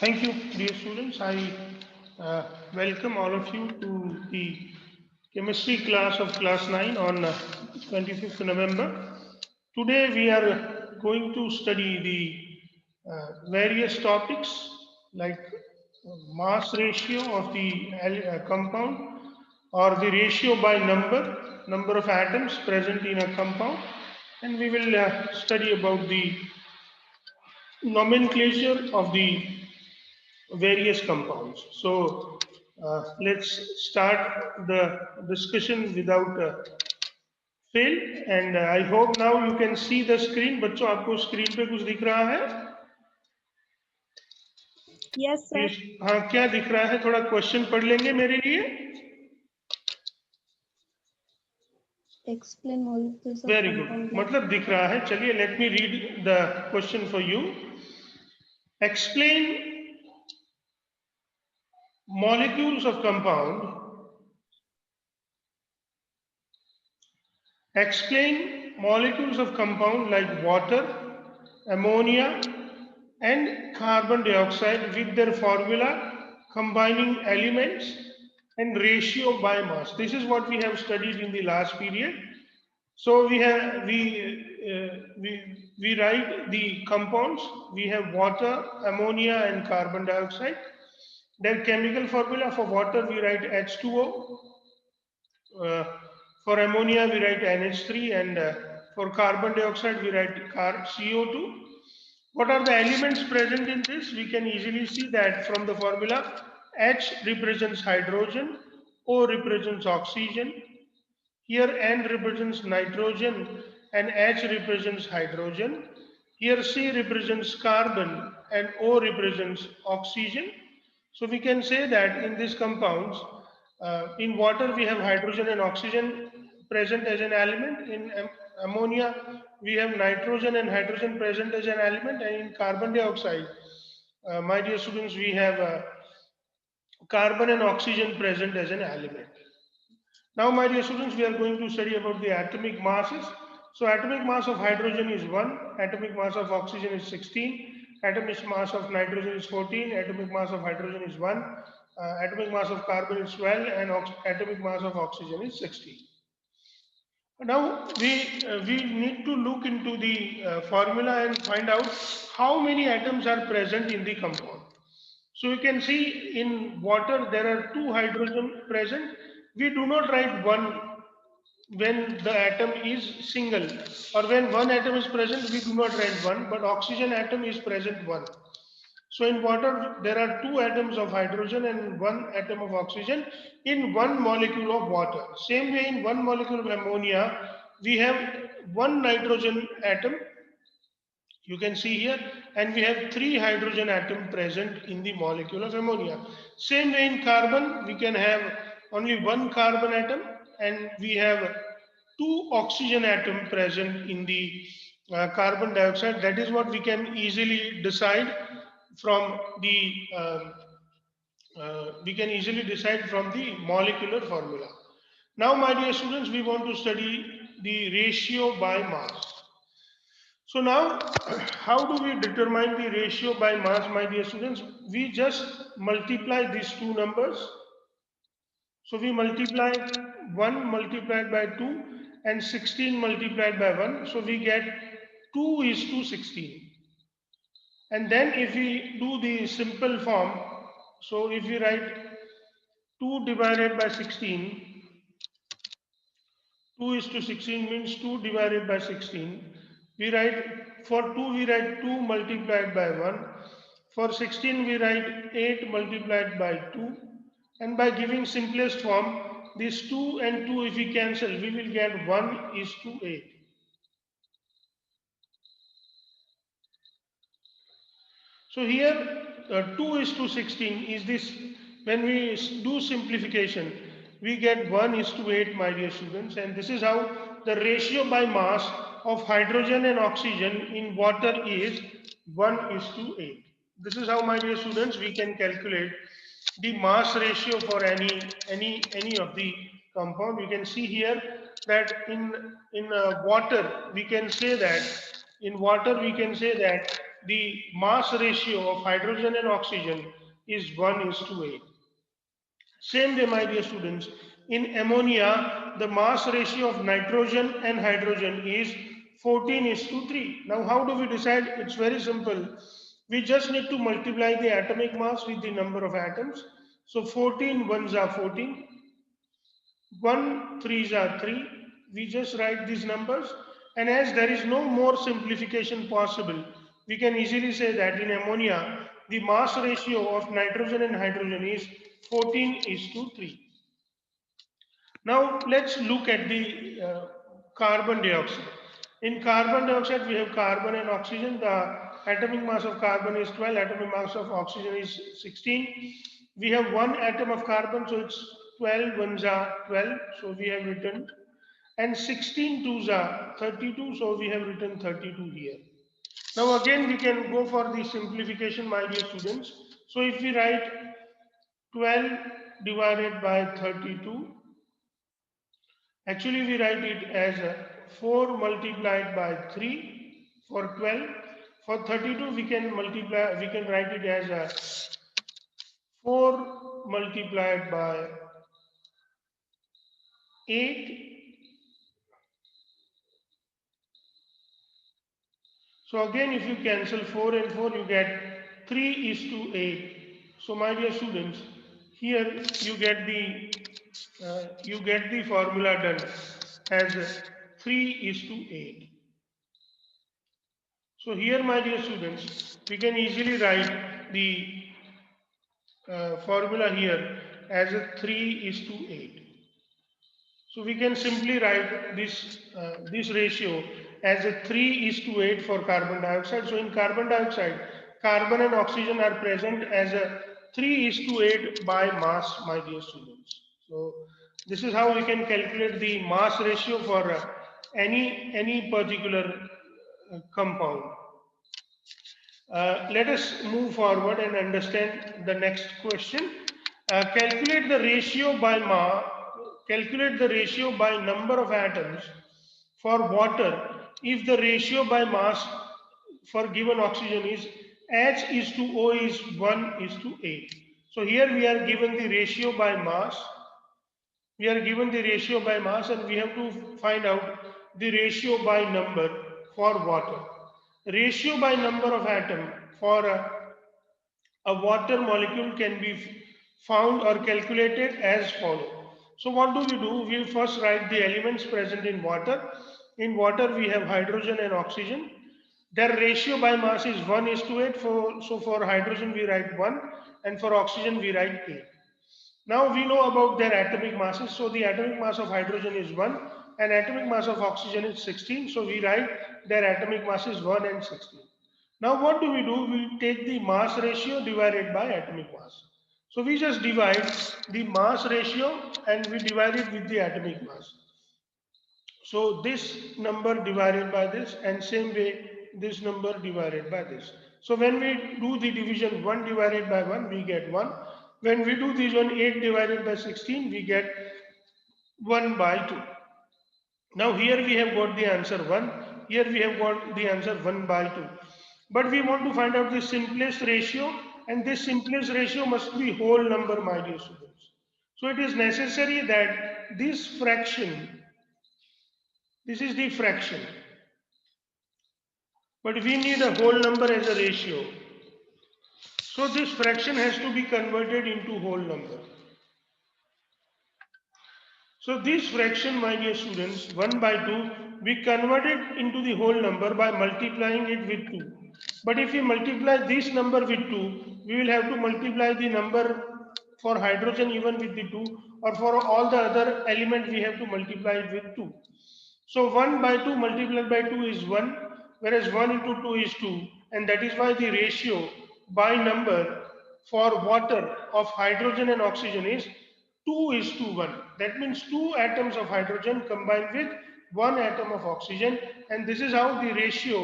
Thank you, dear students. I welcome all of you to the chemistry class of class 9 on 25th November. Today we are going to study the various topics like mass ratio of the compound, or the ratio by number of atoms present in a compound, and we will study about the nomenclature of the various compounds. So let's start the discussion without fail. And I hope now you can see the screen. बच्चों आपको screen पे कुछ दिख रहा है? Yes, sir. हाँ, क्या दिख रहा है? थोड़ा क्वेश्चन पढ़ लेंगे मेरे लिए? Explain molecules of very good, compound. मतलब दिख रहा है. चलिए, let me read the question for you. Explain molecules of compound. Explain molecules of compound like water, ammonia, and carbon dioxide with their formula, combining elements, and ratio by mass. This is what we have studied in the last period. So we write the compounds. We have water, ammonia, and carbon dioxide. Their chemical formula: for water we write H2O. For ammonia we write NH3, and for carbon dioxide we write CO2. What are the elements present in this? We can easily see that from the formula. H represents hydrogen, O represents oxygen, here N represents nitrogen, and H represents hydrogen. Here C represents carbon and O represents oxygen. So we can say that in these compounds, in water we have hydrogen and oxygen present as an element. In ammonia we have nitrogen and hydrogen present as an element, and in carbon dioxide, my dear students, we have carbon and oxygen present as an element. Now, my dear students, we are going to study about the atomic masses. So, atomic mass of hydrogen is 1, atomic mass of oxygen is 16, atomic mass of nitrogen is 14, atomic mass of hydrogen is 1, atomic mass of carbon is 12, and atomic mass of oxygen is 16. Now, we need to look into the formula and find out how many atoms are present in the compound. So you can see in water there are 2 hydrogen present. We do not write 1 when the atom is single, or when 1 atom is present we do not write 1, but oxygen atom is present 1. So in water there are 2 atoms of hydrogen and 1 atom of oxygen in 1 molecule of water. Same way, in 1 molecule of ammonia we have 1 nitrogen atom, you can see here, and we have 3 hydrogen atom present in the molecule of ammonia. Same way in carbon, we can have only 1 carbon atom, and we have 2 oxygen atom present in the carbon dioxide. That is what we can easily decide from the molecular formula. Now, my dear students, we want to study the ratio by mass. So now, how do we determine the ratio by mass, my dear students? We just multiply these two numbers. So we multiply 1 multiplied by 2 and 16 multiplied by 1. So we get 2 is to 16. And then if we do the simple form, so if we write 2 divided by 16, 2 is to 16 means 2 divided by 16. We write, for 2 we write 2 multiplied by 1. For 16 we write 8 multiplied by 2. And by giving simplest form, this 2 and 2 if we cancel, we will get 1 is to 8. So here 2 is to 16 is this. When we do simplification, we get 1 is to 8, my dear students, and this is how the ratio by mass of hydrogen and oxygen in water is 1 is to 8. This is how, my dear students, we can calculate the mass ratio for any of the compound. You can see here that in water we can say that the mass ratio of hydrogen and oxygen is 1:8. Same way, my dear students, in ammonia, the mass ratio of nitrogen and hydrogen is 14:3. Now, how do we decide? It's very simple. We just need to multiply the atomic mass with the number of atoms. So 14 ones are 14, 1 threes are 3. We just write these numbers. And as there is no more simplification possible, we can easily say that in ammonia, the mass ratio of nitrogen and hydrogen is 14:3. Now let's look at the carbon dioxide. In carbon dioxide, we have carbon and oxygen. The atomic mass of carbon is 12, atomic mass of oxygen is 16. We have one atom of carbon, so it's 12 ones are 12, so we have written, and 16 twos are 32, so we have written 32 here. Now again, we can go for the simplification, my dear students. So if we write 12 divided by 32, actually we write it as 4 multiplied by 3 for 12. For 32, we can write it as 4 multiplied by 8. So again, if you cancel 4 and 4, you get 3:8. So my dear students, here you get the formula done as 3:8. So here, my dear students, we can easily write the formula here as a 3:8. So we can simply write this ratio as a 3:8 for carbon dioxide. So in carbon dioxide, carbon and oxygen are present as a 3:8 by mass, my dear students. So this is how we can calculate the mass ratio for any particular compound. Let us move forward and understand the next question. Calculate the ratio by number of atoms for water if the ratio by mass for given oxygen is H:O is 1:8. So here we are given the ratio by mass. We are given the ratio by mass and we have to find out the ratio by number for water. Ratio by number of atom for a water molecule can be found or calculated as follows. So what do? We first write the elements present in water. In water we have hydrogen and oxygen. Their ratio by mass is 1:8. So for hydrogen we write 1 and for oxygen we write 8. Now we know about their atomic masses. So the atomic mass of hydrogen is 1 and atomic mass of oxygen is 16. So we write their atomic mass is 1 and 16. Now what do? We take the mass ratio divided by atomic mass. So we just divide the mass ratio and we divide it with the atomic mass. So this number divided by this and same way this number divided by this. So when we do the division 1 divided by 1, we get 1. When we do this one 8 divided by 16, we get 1/2. Now here we have got the answer 1. Here we have got the answer 1/2. But we want to find out the simplest ratio, and this simplest ratio must be whole number, my dear students. So it is necessary that this fraction, this is the fraction. But we need a whole number as a ratio. So this fraction has to be converted into whole number. So this fraction, my dear students, 1/2, we convert it into the whole number by multiplying it with 2. But if we multiply this number with 2, we will have to multiply the number for hydrogen even with the 2, or for all the other element we have to multiply it with 2. So 1/2 multiplied by 2 is 1, whereas 1 into 2 is 2, and that is why the ratio by number for water of hydrogen and oxygen is 2:1. That means 2 atoms of hydrogen combined with 1 atom of oxygen, and this is how the ratio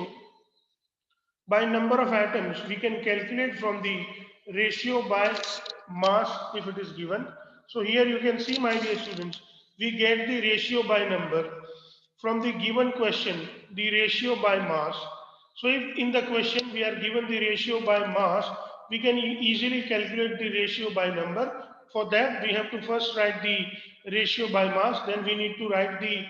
by number of atoms we can calculate from the ratio by mass if it is given. So here you can see, my dear students, we get the ratio by number from the given question, the ratio by mass. So if in the question we are given the ratio by mass, we can easily calculate the ratio by number. For that, we have to first write the ratio by mass, then we need to write the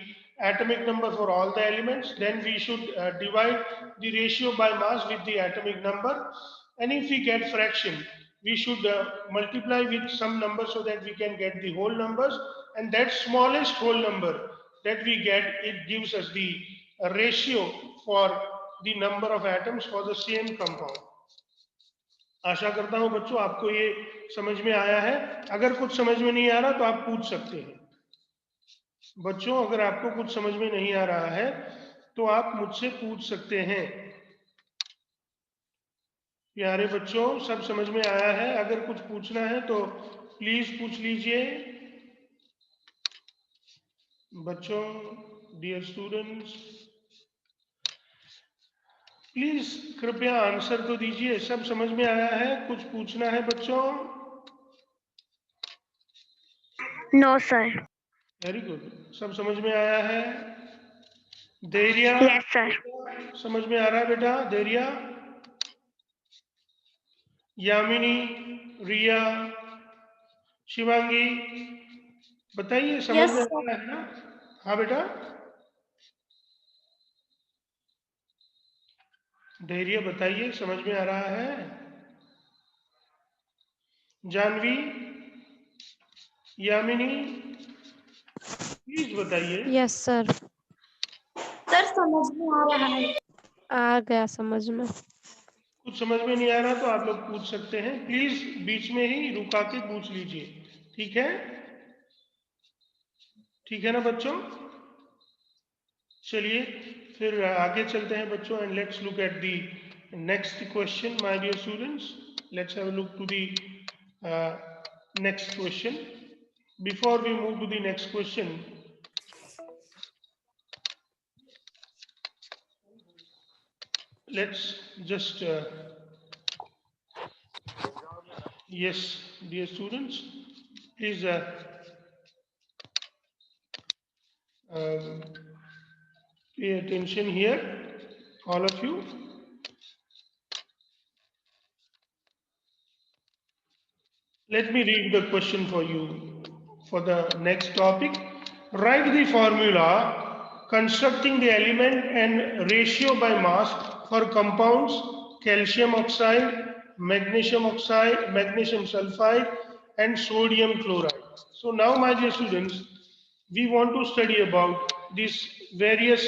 atomic number for all the elements, then we should divide the ratio by mass with the atomic number, and if we get fraction, we should multiply with some number so that we can get the whole numbers, and that smallest whole number that we get, it gives us the ratio for the number of atoms for the same compound. आशा करता हूं बच्चों आपको ये समझ में आया है। अगर कुछ समझ में नहीं आ रहा तो आप पूछ सकते हैं। बच्चों अगर आपको कुछ समझ में नहीं आ रहा है तो आप मुझसे पूछ सकते हैं। प्यारे बच्चों सब समझ में आया है? अगर कुछ पूछना है तो प्लीज पूछ लीजिए। बच्चों, डियर स्टूडेंट्स, प्लीज कृपया आंसर तो दीजिए। सब समझ में आया है? कुछ पूछना है बच्चों? No sir. वेरी गुड, सब समझ में आया है? धैर्य? Yes sir. समझ में आ रहा है बेटा? धैर्य, यामिनी, रिया, शिवांगी, बताइए समझ Yes, में sir. आ रहा है ना? हाँ बेटा, धैर्य बताइए समझ में आ रहा है? जानवी, यामिनी, प्लीज बताइए। Yes, sir. सर समझ में आ रहा है। आ गया समझ में। कुछ समझ में नहीं आ रहा तो आप लोग पूछ सकते हैं। प्लीज बीच में ही रुका के पूछ लीजिए, ठीक है? ठीक है ना बच्चों? चलिए फिर आगे चलते हैं बच्चों, and let's look at the next question my dear students. Let's have a look to the next question. Before we move to the next question, let's just yes dear students, please pay attention here, all of you. Let me read the question for you for the next topic. Write the formula constructing the element and ratio by mass for compounds calcium oxide, magnesium sulfide, and sodium chloride. So now, my dear students, we want to study about these various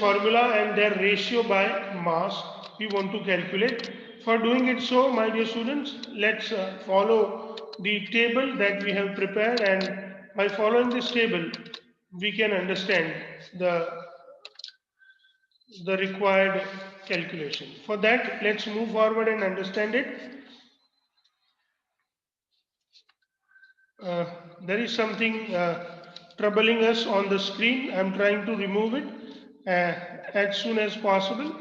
formula and their ratio by mass we want to calculate. For doing it so, my dear students, let's follow the table that we have prepared, and by following this table we can understand the required calculation. For that, let's move forward and understand it. There is something troubling us on the screen. I'm trying to remove it as soon as possible.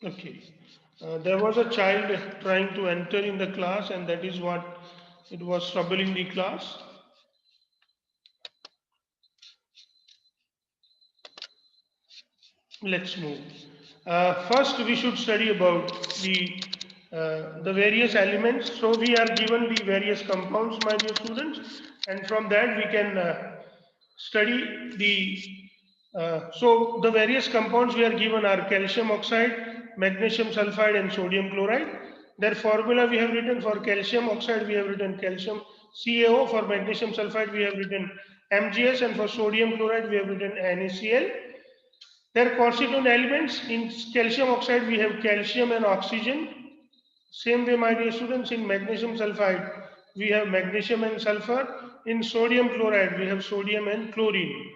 Okay. There was a child trying to enter in the class, and that is what it was troubling the class. Let's move. First, we should study about the various elements. So we are given the various compounds, my dear students, and from that we can study the so the various compounds we are given are calcium oxide, magnesium sulfide, and sodium chloride. Their formula we have written: for calcium oxide we have written calcium CaO, for magnesium sulfide we have written MgS, and for sodium chloride we have written NaCl. Their constituent elements: in calcium oxide we have calcium and oxygen. Same way, my dear students, in magnesium sulfide we have magnesium and sulfur. In sodium chloride we have sodium and chlorine.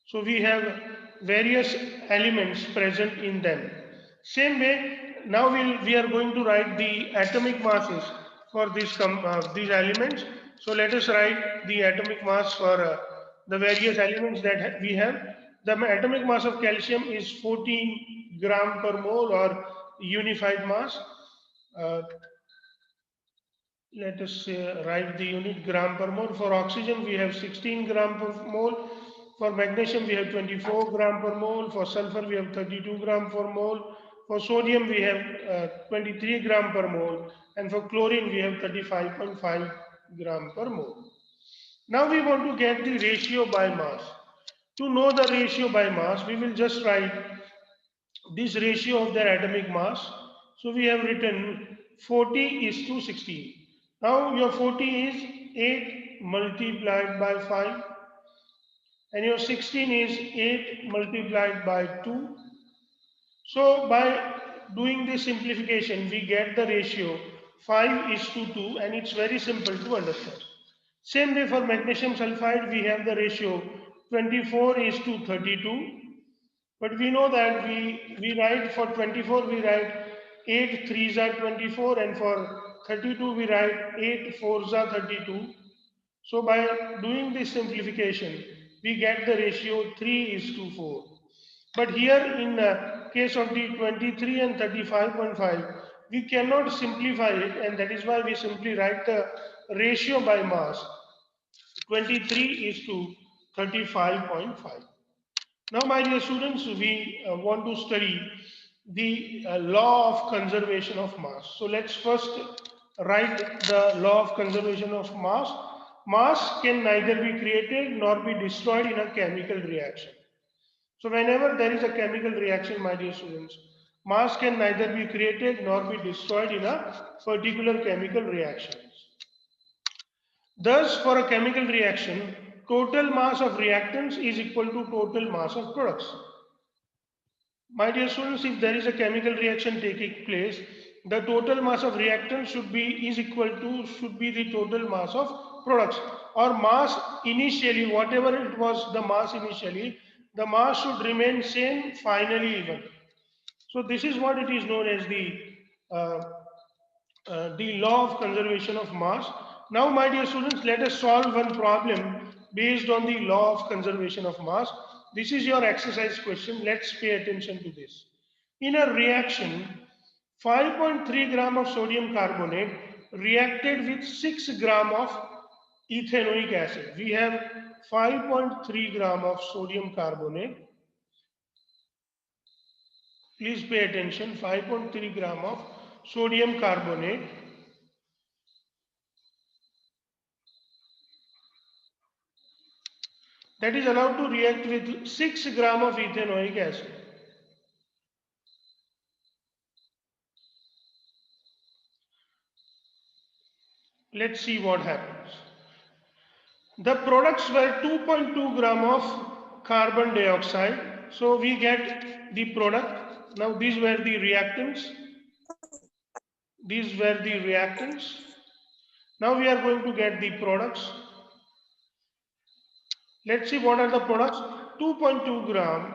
So we have various elements present in them. Same way, now we are going to write the atomic masses for these elements. So let us write the atomic mass for the various elements that we have. The atomic mass of calcium is 14 gram per mole or unified mass. Let us write the unit gram per mole. For oxygen, we have 16 gram per mole. For magnesium, we have 24 gram per mole. For sulfur, we have 32 gram per mole. For sodium, we have 23 gram per mole. And for chlorine, we have 35.5 gram per mole. Now we want to get the ratio by mass. To know the ratio by mass, we will just write this ratio of their atomic mass. So we have written 40 is to 16. Now your 40 is 8 multiplied by 5 and your 16 is 8 multiplied by 2. So by doing this simplification, we get the ratio 5 is to 2 and it's very simple to understand. Same way for magnesium sulfide, we have the ratio 24 is to 32. But we know that we write for 24, we write 8 3s are 24 and for 32 we write 8 4s are 32. So by doing this simplification, we get the ratio 3 is to 4. But here in the case of the 23 and 35.5, we cannot simplify it and that is why we simply write the ratio by mass. 23 is to 35.5. Now, my dear students, we want to study the law of conservation of mass. So let's first write the law of conservation of mass. Mass can neither be created nor be destroyed in a chemical reaction. So whenever there is a chemical reaction, my dear students, mass can neither be created nor be destroyed in a particular chemical reaction. Thus, for a chemical reaction, total mass of reactants is equal to total mass of products. My dear students, if there is a chemical reaction taking place, the total mass of reactants should be the total mass of products, or mass initially, whatever it was the mass initially, the mass should remain same finally even. So this is what it is known as the law of conservation of mass. Now, my dear students, let us solve one problem based on the law of conservation of mass. This is your exercise question. Let's pay attention to this. In a reaction, 5.3 gram of sodium carbonate reacted with 6 gram of ethanoic acid. We have 5.3 gram of sodium carbonate. Please pay attention, 5.3 gram of sodium carbonate that is allowed to react with 6 gram of ethanoic acid. Let's see what happens. The products were 2.2 gram of carbon dioxide. So we get the product. Now these were the reactants. These were the reactants. Now we are going to get the products. Let's see what are the products. 2.2 gram.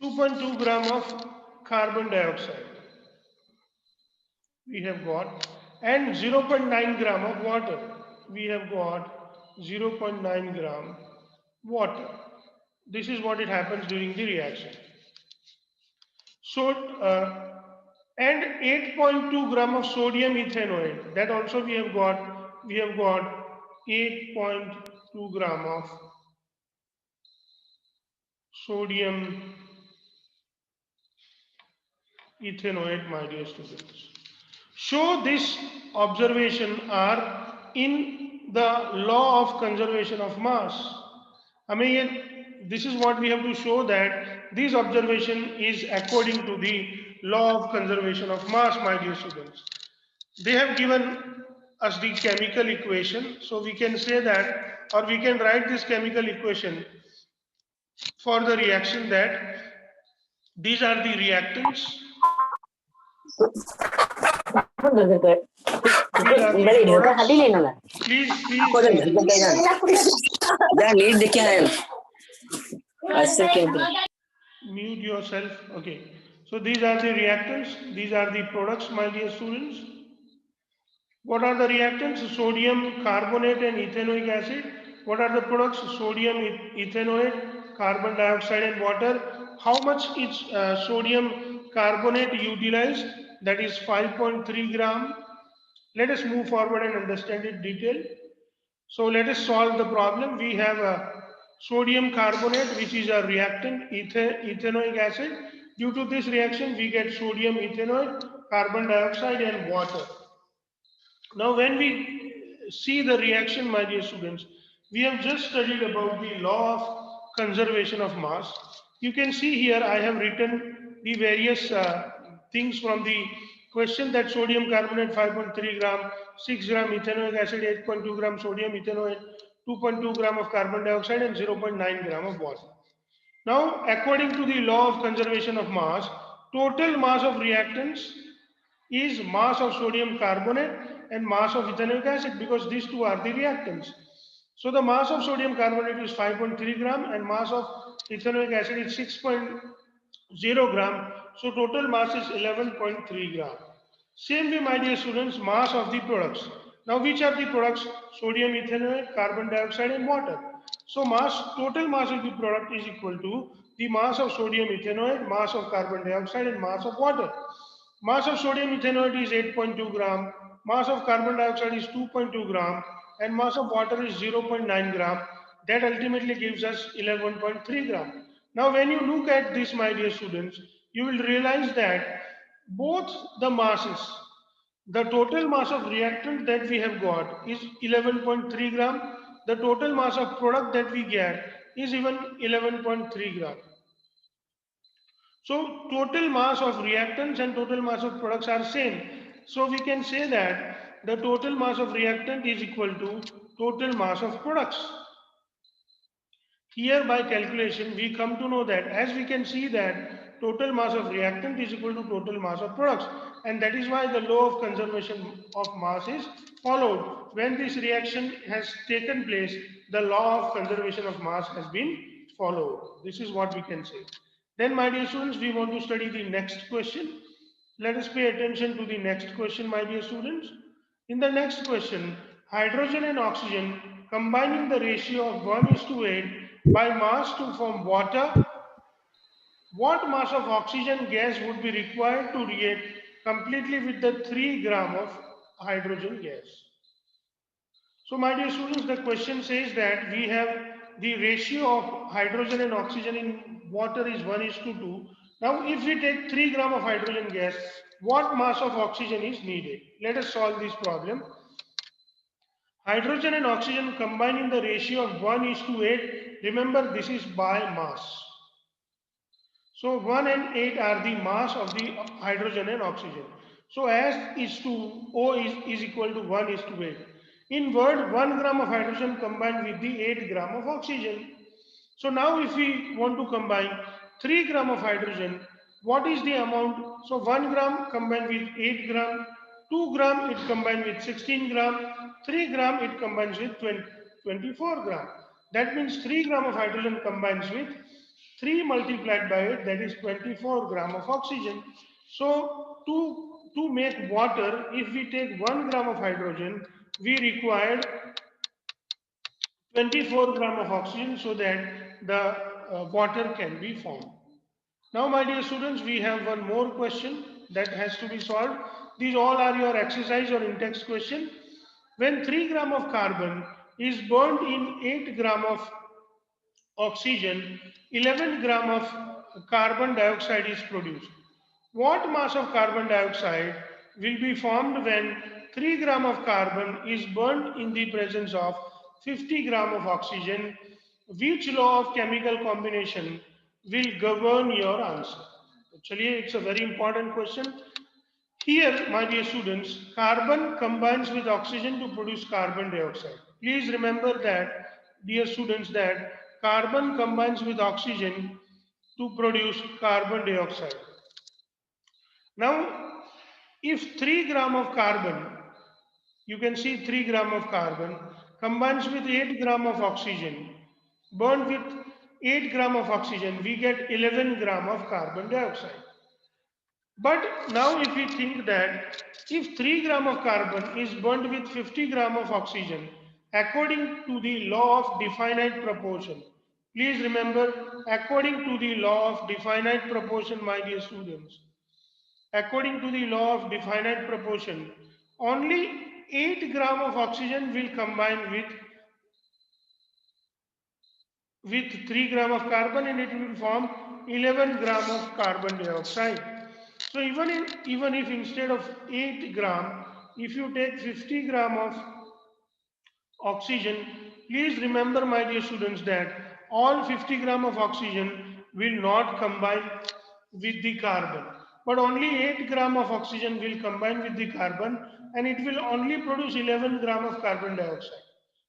2.2 gram of carbon dioxide we have got, and 0.9 gram of water. We have got 0.9 gram water. This is what it happens during the reaction. So, and 8.2 gram of sodium ethanoate. That also we have got 8.2 gram of sodium ethanoate, my dear students. Show this observation are in the law of conservation of mass. I mean, this is what we have to show, that this observation is according to the law of conservation of mass, my dear students. They have given us the chemical equation, so we can say that, or we can write this chemical equation for the reaction, that these are the reactants. Please. Mute yourself. Okay. So these are the reactants. These are the products, my dear students. What are the reactants? Sodium carbonate and ethanoic acid. What are the products? Sodium ethanoate, carbon dioxide and water. How much is sodium carbonate utilized? That is 5.3 gram. Let us move forward and understand it detail. So let us solve the problem. We have a sodium carbonate, which is a reactant, ethanoic acid. Due to this reaction, we get sodium ethanoate, carbon dioxide and water. Now, when we see the reaction, my dear students, we have just studied about the law of conservation of mass. You can see here I have written the various things from the question, that sodium carbonate 5.3 gram, 6 gram ethanoic acid, 8.2 gram sodium ethanoate, 2.2 gram of carbon dioxide and 0.9 gram of water. Now, according to the law of conservation of mass, total mass of reactants is mass of sodium carbonate and mass of ethanoic acid, because these two are the reactants. So the mass of sodium carbonate is 5.3 gram and mass of ethanoic acid is 6.0 gram. So total mass is 11.3 gram. Same way, my dear students, mass of the products. Now, which are the products? Sodium ethanoate, carbon dioxide and water. So total mass of the product is equal to the mass of sodium ethanoate, mass of carbon dioxide and mass of water. Mass of sodium ethanoate is 8.2 gram, mass of carbon dioxide is 2.2 gram, and mass of water is 0.9 gram. That ultimately gives us 11.3 gram. Now, when you look at this, my dear students, you will realize that both the masses, the total mass of reactant that we have got is 11.3 gram. The total mass of product that we get is even 11.3 gram. So total mass of reactants and total mass of products are same. So we can say that the total mass of reactant is equal to total mass of products. Here by calculation, we come to know that, as we can see, that total mass of reactant is equal to total mass of products. And that is why the law of conservation of mass is followed. When this reaction has taken place, the law of conservation of mass has been followed. This is what we can say. Then, my dear students, we want to study the next question. Let us pay attention to the next question, my dear students. In the next question, hydrogen and oxygen combining the ratio of 1:8 by mass to form water. What mass of oxygen gas would be required to react completely with the 3 gram of hydrogen gas? So, my dear students, the question says that we have the ratio of hydrogen and oxygen in water is 1:2. Now, if we take 3 gram of hydrogen gas, what mass of oxygen is needed? Let us solve this problem. Hydrogen and oxygen combine in the ratio of 1:8. Remember, this is by mass. So 1 and 8 are the mass of the hydrogen and oxygen. So as is to O is equal to 1:8. In word, 1 gram of hydrogen combined with the 8 gram of oxygen. So now if we want to combine 3 gram of hydrogen, what is the amount? So 1 gram combined with 8 gram, 2 gram it combined with 16 gram, 3 gram it combines with 24 gram. That means 3 gram of hydrogen combines with 3 multiplied by 8, that is 24 gram of oxygen. So to make water, if we take 1 gram of hydrogen, we require 24 gram of oxygen so that the water can be formed. Now, my dear students, we have one more question that has to be solved. These all are your exercise or in-text question. When 3 gram of carbon is burned in 8 gram of oxygen, 11 gram of carbon dioxide is produced. What mass of carbon dioxide will be formed when 3 gram of carbon is burned in the presence of 50 gram of oxygen? Which law of chemical combination will govern your answer? Actually, it's a very important question. Here, my dear students, carbon combines with oxygen to produce carbon dioxide. Please remember that, dear students, that carbon combines with oxygen to produce carbon dioxide. Now, if 3 gram of carbon, you can see 3 gram of carbon combines with 8 gram of oxygen, burned with 8 gram of oxygen, we get 11 gram of carbon dioxide. But now if we think that if 3 gram of carbon is burnt with 50 gram of oxygen, according to the law of definite proportion, please remember, according to the law of definite proportion, my dear students, according to the law of definite proportion, only 8 gram of oxygen will combine with 3 gram of carbon and it will form 11 gram of carbon dioxide. So even if instead of 8 gram, if you take 50 gram of oxygen, please remember my dear students that all 50 gram of oxygen will not combine with the carbon, but only 8 gram of oxygen will combine with the carbon and it will only produce 11 gram of carbon dioxide.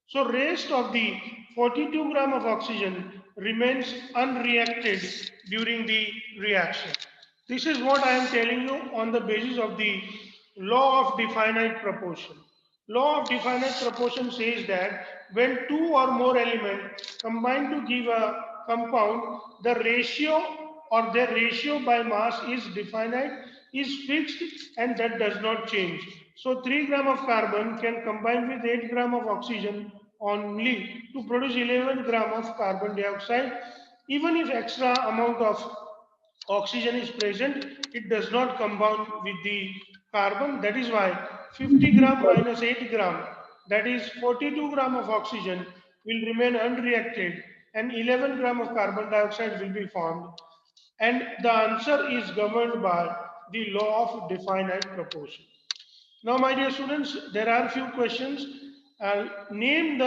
So rest of the 42 gram of oxygen remains unreacted during the reaction. This is what I am telling you on the basis of the law of definite proportion. Law of definite proportion says that when two or more elements combine to give a compound, the ratio or their ratio by mass is definite, is fixed and that does not change. So 3 gram of carbon can combine with 8 gram of oxygen only to produce 11 gram of carbon dioxide. Even if extra amount of oxygen is present, it does not compound with the carbon. That is why 50 gram minus 8 gram, that is 42 gram of oxygen will remain unreacted and 11 gram of carbon dioxide will be formed. And the answer is governed by the law of definite proportion. Now, my dear students, there are few questions. Name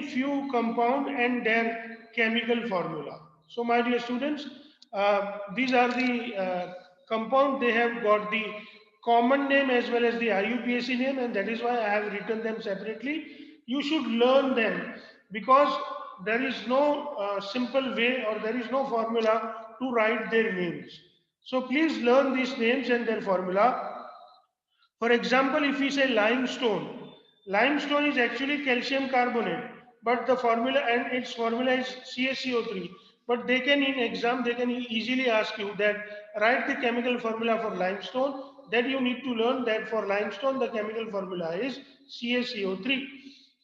few compound and their chemical formula. So, my dear students, these are the compound. They have got the common name as well as the IUPAC name, and that is why I have written them separately. You should learn them because there is no simple way or there is no formula to write their names. So please learn these names and their formula. For example, if we say limestone, limestone is actually calcium carbonate, but the formula and its formula is CaCO3. But they can in exam, they can easily ask you that write the chemical formula for limestone. That you need to learn that for limestone, the chemical formula is CaCO3.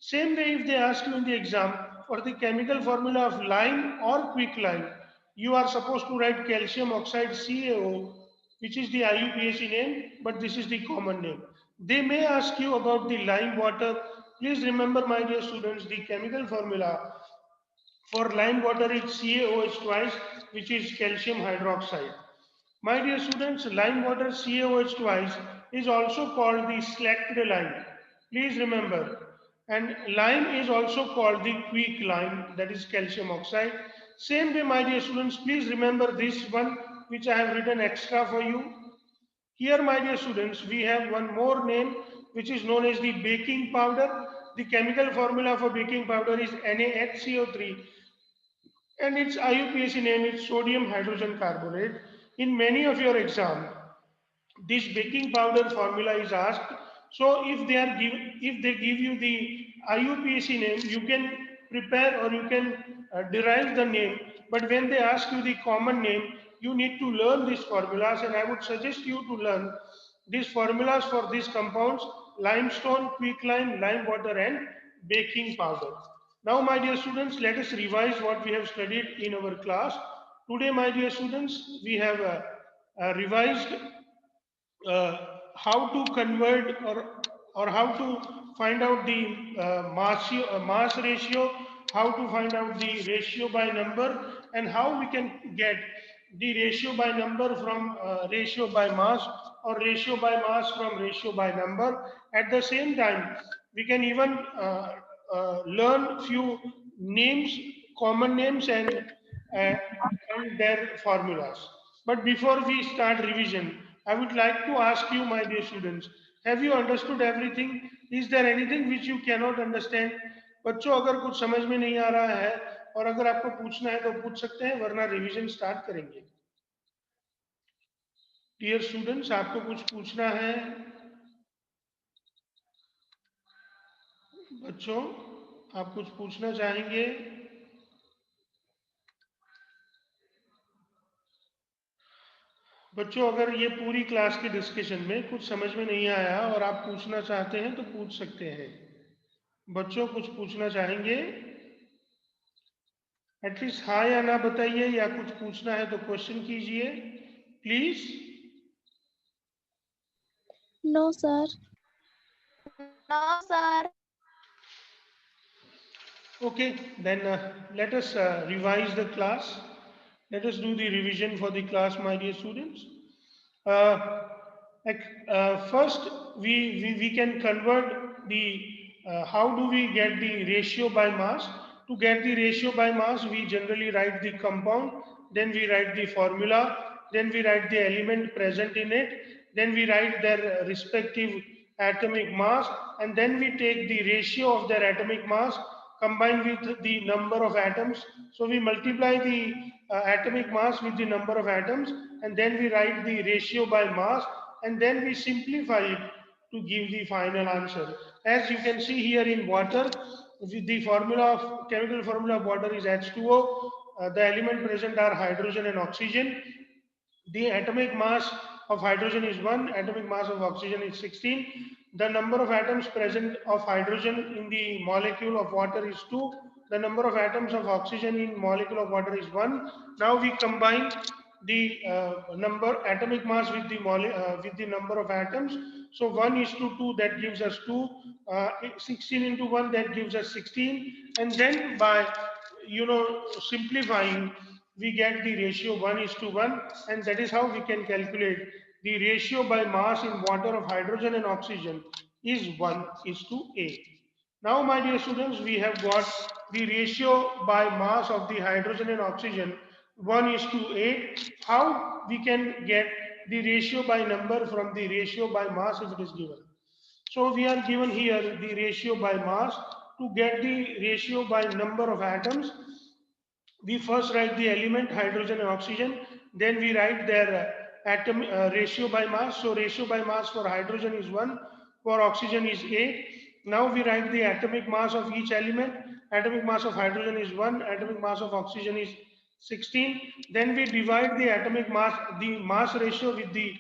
Same way if they ask you in the exam for the chemical formula of lime or quicklime, you are supposed to write calcium oxide CaO, which is the IUPAC name, but this is the common name. They may ask you about the lime water. Please remember, my dear students, the chemical formula for lime water is CaOH twice, which is calcium hydroxide. My dear students, lime water CaOH twice is also called the slacked lime. Please remember. And lime is also called the quick lime, that is calcium oxide. Same way, my dear students, please remember this one which I have written extra for you. Here, my dear students, we have one more name which is known as the baking powder. The chemical formula for baking powder is NaHCO3 and its IUPAC name is sodium hydrogen carbonate. In many of your exam, this baking powder formula is asked. So if they give you the IUPAC name, you can prepare or you can derive the name. But when they ask you the common name, you need to learn these formulas, and I would suggest you to learn these formulas for these compounds: limestone, quicklime, lime water, and baking powder. Now, my dear students, let us revise what we have studied in our class. Today, my dear students, we have revised how to convert or how to find out the mass ratio, how to find out the ratio by number, and how we can get the ratio by number from ratio by mass, or ratio by mass from ratio by number. At the same time, we can even learn few names, common names, and their formulas. But before we start revision, I would like to ask you, my dear students, have you understood everything? Is there anything which you cannot understand? बच्चों, अगर कुछ समझ में नहीं आ रहा है और अगर आपको पूछना है तो पूछ सकते हैं, वरना रिवीजन स्टार्ट करेंगे. डियर स्टूडेंट्स, आपको कुछ पूछना है? बच्चों, आप कुछ पूछना चाहेंगे? बच्चों अगर ये पूरी क्लास की डिस्कशन में कुछ समझ में नहीं आया और आप पूछना चाहते हैं तो पूछ सकते हैं। बच्चों कुछ पूछना चाहेंगे? एटलीस्ट हाँ या ना बताइए, या कुछ पूछना है तो क्वेश्चन कीजिए please. No, sir. No, sir. Okay, then let us revise the class. Let us do the revision for the class, my dear students. Uh, First, we can convert the, how do we get the ratio by mass? To get the ratio by mass, we generally write the compound, then we write the formula, then we write the element present in it, then we write their respective atomic mass, and then we take the ratio of their atomic mass combined with the number of atoms. So we multiply the atomic mass with the number of atoms, and then we write the ratio by mass, and then we simplify it to give the final answer. As you can see here in water, the formula of chemical formula of water is H2O. The element present are hydrogen and oxygen. The atomic mass of hydrogen is 1, atomic mass of oxygen is 16. The number of atoms present of hydrogen in the molecule of water is 2. The number of atoms of oxygen in molecule of water is 1. Now we combine the atomic mass with the number of atoms. So 1 is to 2, that gives us 2. 16 into 1, that gives us 16. And then by simplifying, we get the ratio 1 is to 1, and that is how we can calculate the ratio by mass in water of hydrogen and oxygen is 1 is to 8. Now, my dear students, we have got the ratio by mass of the hydrogen and oxygen 1 is to 8. How we can get the ratio by number from the ratio by mass if it is given? So we are given here the ratio by mass. To get the ratio by number of atoms, we first write the element hydrogen and oxygen, then we write their atom ratio by mass. So ratio by mass for hydrogen is 1, for oxygen is 8. Now we write the atomic mass of each element. Atomic mass of hydrogen is 1, atomic mass of oxygen is 16. Then we divide the atomic mass, the mass ratio with the